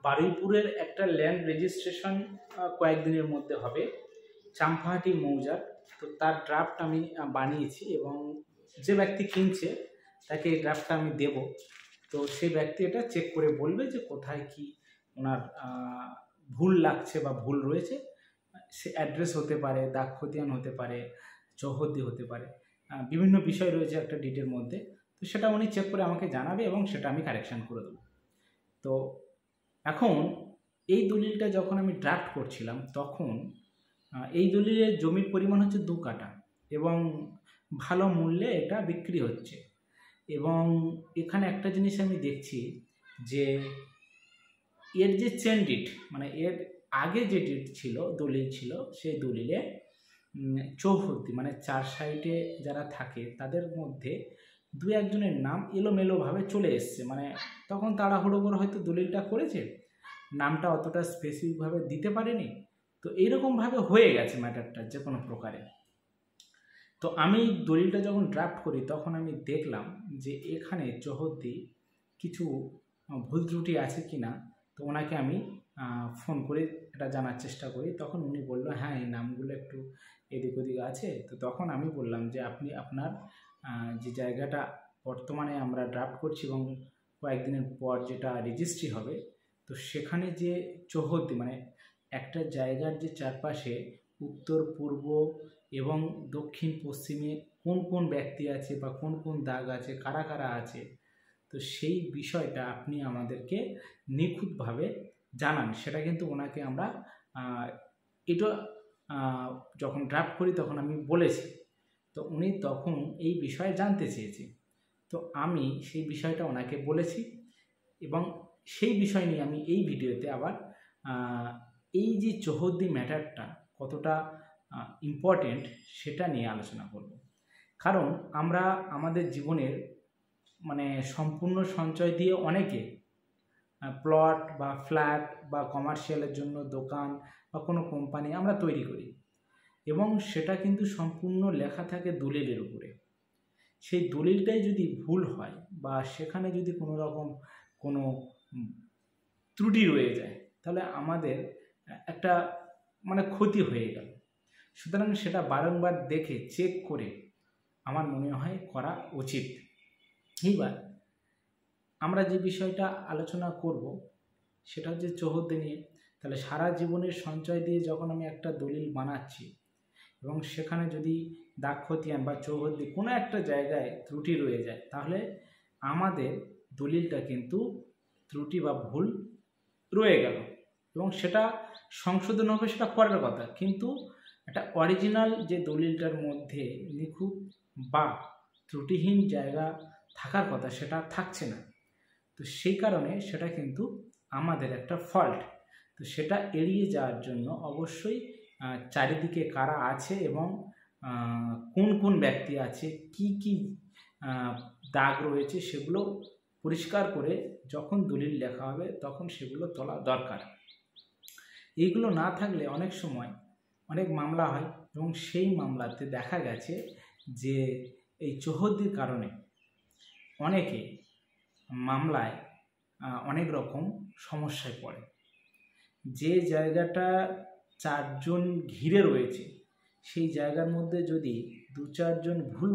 বারুইপুরের একটা land registration কয়েকদিনের মধ্যে হবে চাম্পাহাটি মৌজার। তো তার ড্রাফট আমি বানিয়েছি এবং যে ব্যক্তি কিনছে তাকে এই ড্রাফটটা আমি দেব। তো সেই ব্যক্তি এটা চেক করে বলবে যে কোথায় কি ওনার ভুল লাগছে বা ভুল রয়েছে। সে অ্যাড্রেস হতে পারে, দাগ খতিয়ান হতে পারে, চৌহদ্দি হতে পারে, বিভিন্ন বিষয় রয়েছে একটা ডিটের মধ্যে। তো সেটা উনি চেক করে আমাকে জানাবে এবং সেটা আমি কারেকশান করে দেবো। তো এখন এই দলিলটা যখন আমি ড্রাফট করছিলাম তখন এই দলিলের জমির পরিমাণ হচ্ছে 2 কাঠা এবং ভালো মূল্যে এটা বিক্রি হচ্ছে। এবং এখানে একটা জিনিস আমি দেখছি যে এর যে চেন ডিট, মানে এর আগে যে ডিট ছিল, দলিল ছিল, সেই দলিলে চৌহদ্দি মানে 4 সাইডে যারা থাকে তাদের মধ্যে 2-1 জনের নাম এলোমেলোভাবে চলে এসছে। মানে তখন তাড়াহুড়ো করে হয়তো দলিলটা করেছে, নামটা অতটা স্পেসিফিকভাবে দিতে পারেনি। তো এইরকমভাবে হয়ে গেছে ম্যাটারটা যে কোনো প্রকারে। তো আমি দলিলটা যখন ড্রাফট করি তখন আমি দেখলাম যে এখানে চৌহদ্দি কিছু ভুল ত্রুটি আছে কি না। তো ওনাকে আমি ফোন করে এটা জানার চেষ্টা করি। তখন উনি বললো হ্যাঁ, এই নামগুলো একটু এদিক ওদিক আছে। তো তখন আমি বললাম যে আপনি আপনার যে জায়গাটা বর্তমানে আমরা ড্রাফট করছি এবং কয়েকদিনের পর যেটা রেজিস্ট্রি হবে, তো সেখানে যে চৌহদ্দি মানে একটা জায়গার যে চারপাশে উত্তর পূর্ব এবং দক্ষিণ পশ্চিমে কোন কোন ব্যক্তি আছে বা কোন কোন দাগ আছে, কারা কারা আছে, তো সেই বিষয়টা আপনি আমাদেরকে নিখুঁতভাবে জানান। সেটা কিন্তু ওনাকে আমরা এটা যখন ড্রাফট করি তখন আমি বলেছি। তো উনি তখন এই বিষয়ে জানতে চেয়েছে। তো আমি সেই বিষয়টা ওনাকে বলেছি এবং সেই বিষয় নিয়ে আমি এই ভিডিওতে আবার এই যে চৌহদ্দি ম্যাটারটা কতটা ইম্পর্টেন্ট সেটা নিয়ে আলোচনা করব। কারণ আমরা আমাদের জীবনের মানে সম্পূর্ণ সঞ্চয় দিয়ে অনেকে প্লট বা ফ্ল্যাট বা কমার্শিয়ালের জন্য দোকান বা কোনো কোম্পানি আমরা তৈরি করি এবং সেটা কিন্তু সম্পূর্ণ লেখা থাকে দলিলের উপরে। সেই দলিলটাই যদি ভুল হয় বা সেখানে যদি কোনো রকম কোনো ত্রুটি রয়ে যায় তাহলে আমাদের একটা মানে ক্ষতি হয়ে গেল। সুতরাং সেটা বারংবার দেখে চেক করে আমার মনে হয় করা উচিত। এইবার আমরা যে বিষয়টা আলোচনা করব সেটা হচ্ছে চৌহদ্দি নিয়ে। তাহলে সারা জীবনের সঞ্চয় দিয়ে যখন আমি একটা দলিল বানাচ্ছি এবং সেখানে যদি দাগ খতিয়ান বা চৌহদ্দি কোনো একটা জায়গায় ত্রুটি রয়ে যায় তাহলে আমাদের দলিলটা কিন্তু ত্রুটি বা ভুল রয়ে গেল এবং সেটা সংশোধন হবে, সেটা পরের কথা। কিন্তু একটা অরিজিনাল যে দলিলটার মধ্যে নিখুঁত বা ত্রুটিহীন জায়গা থাকার কথা সেটা থাকছে না। তো সেই কারণে সেটা কিন্তু আমাদের একটা ফল্ট। তো সেটা এড়িয়ে যাওয়ার জন্য অবশ্যই চারিদিকে কারা আছে এবং কোন কোন ব্যক্তি আছে, কি কি দাগ রয়েছে সেগুলো পরিষ্কার করে যখন দলিল লেখা হবে তখন সেগুলো তোলা দরকার। এইগুলো না থাকলে অনেক সময় অনেক মামলা হয় এবং সেই মামলাতে দেখা গেছে যে এই চৌহদ্দির কারণে অনেকে মামলায় অনেক রকম সমস্যায় পড়ে। যে জায়গাটা 4 জন ঘিরে রয়েছে সেই জায়গার মধ্যে যদি 2-4 জন ভুল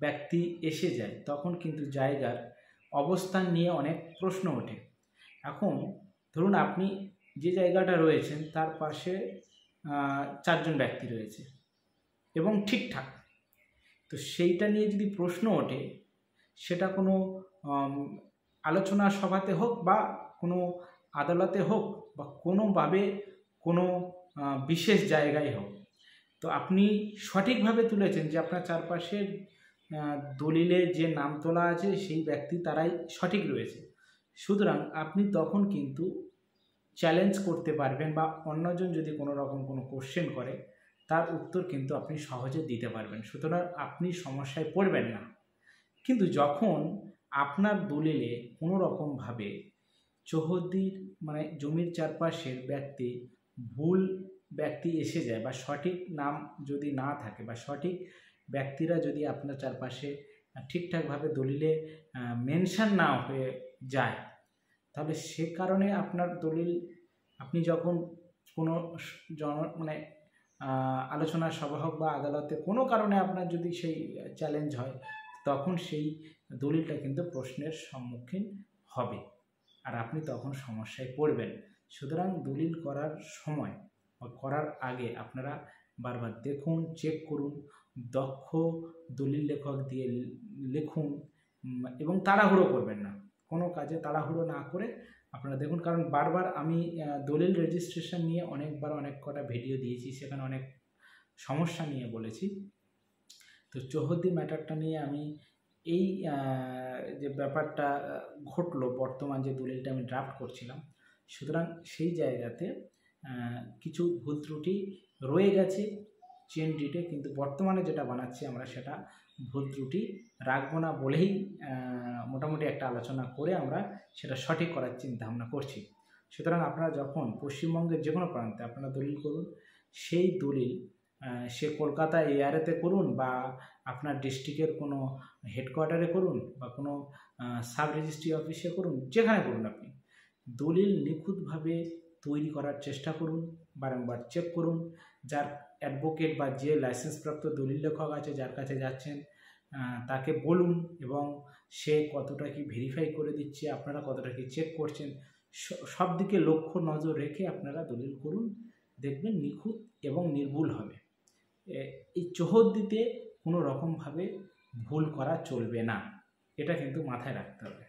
ব্যক্তি এসে যায় তখন কিন্তু জায়গার অবস্থান নিয়ে অনেক প্রশ্ন ওঠে। এখন ধরুন আপনি যে জায়গাটা রয়েছেন তার পাশে 4 জন ব্যক্তি রয়েছে এবং ঠিকঠাক, তো সেইটা নিয়ে যদি প্রশ্ন ওঠে সেটা কোনো আলোচনা সভাতে হোক বা কোনো আদালতে হোক বা কোনোভাবে কোনো বিশেষ জায়গায় হোক, তো আপনি সঠিকভাবে তুলেছেন যে আপনার চারপাশের দলিলে যে নাম তোলা আছে সেই ব্যক্তি তারাই সঠিক রয়েছে। সুতরাং আপনি তখন কিন্তু চ্যালেঞ্জ করতে পারবেন বা অন্যজন যদি কোনো রকম কোনো কোশ্চেন করে তার উত্তর কিন্তু আপনি সহজে দিতে পারবেন। সুতরাং আপনি সমস্যায় পড়বেন না। কিন্তু যখন আপনার দলিলে কোনো রকমভাবে চৌহদ্দির মানে জমির চারপাশের ব্যক্তি ভুল ব্যক্তি এসে যায় বা সঠিক নাম যদি না থাকে বা সঠিক ব্যক্তিরা যদি আপনার চারপাশে ঠিকঠাকভাবে দলিলে মেনশন না হয়ে যায় তাহলে সে কারণে আপনার দলিল আপনি যখন কোনো মানে আলোচনা সভা হোক বা আদালতে কোনো কারণে আপনার যদি সেই চ্যালেঞ্জ হয়, তখন সেই দলিলটা কিন্তু প্রশ্নের সম্মুখীন হবে আর আপনি তখন সমস্যায় পড়বেন। সুতরাং দলিল করার সময় বা করার আগে আপনারা বারবার দেখুন, চেক করুন, দক্ষ দলিল লেখক দিয়ে লিখুন এবং তাড়াহুড়ো করবেন না। কোনো কাজে তাড়াহুড়ো না করে আপনারা দেখুন, কারণ বারবার আমি দলিল রেজিস্ট্রেশন নিয়ে অনেকবার অনেক কটা ভিডিও দিয়েছি, সেখানে অনেক সমস্যা নিয়ে বলেছি। তো চৌহদ্দি ম্যাটারটা নিয়ে আমি এই যে ব্যাপারটা ঘটলো, বর্তমান যে দলিলটা আমি ড্রাফট করছিলাম, সুতরাং সেই জায়গাতে কিছু ভুল ত্রুটি রয়ে গেছে চেন ডিটে, কিন্তু বর্তমানে যেটা বানাচ্ছি আমরা সেটা ভুল ত্রুটি রাখবো না বলেই মোটামুটি একটা আলোচনা করে আমরা সেটা সঠিক করার চিন্তা ভাবনা করছি। সুতরাং আপনারা যখন পশ্চিমবঙ্গের যে কোনো প্রান্তে আপনারা দলিল করুন, সেই দলিল সে কলকাতা এআরএতে করুন বা আপনার ডিস্ট্রিক্টের কোনো হেডকোয়ার্টারে করুন বা কোনো সাব রেজিস্ট্রি অফিসে করুন, যেখানে করুন আপনি দলিল নিখুঁতভাবে তৈরি করার চেষ্টা করুন, বারংবার চেক করুন। যার অ্যাডভোকেট বা যে লাইসেন্সপ্রাপ্ত দলিল লেখক আছে, যার কাছে যাচ্ছেন তাকে বলুন এবং সে কতটা কি ভেরিফাই করে দিচ্ছে, আপনারা কতটা কি চেক করছেন, সব দিকে লক্ষ্য নজর রেখে আপনারা দলিল করুন, দেখবেন নিখুঁত এবং নির্ভুল হবে। এই চৌহদ্দিতে কোনো রকমভাবে ভুল করা চলবে না, এটা কিন্তু মাথায় রাখতে হবে।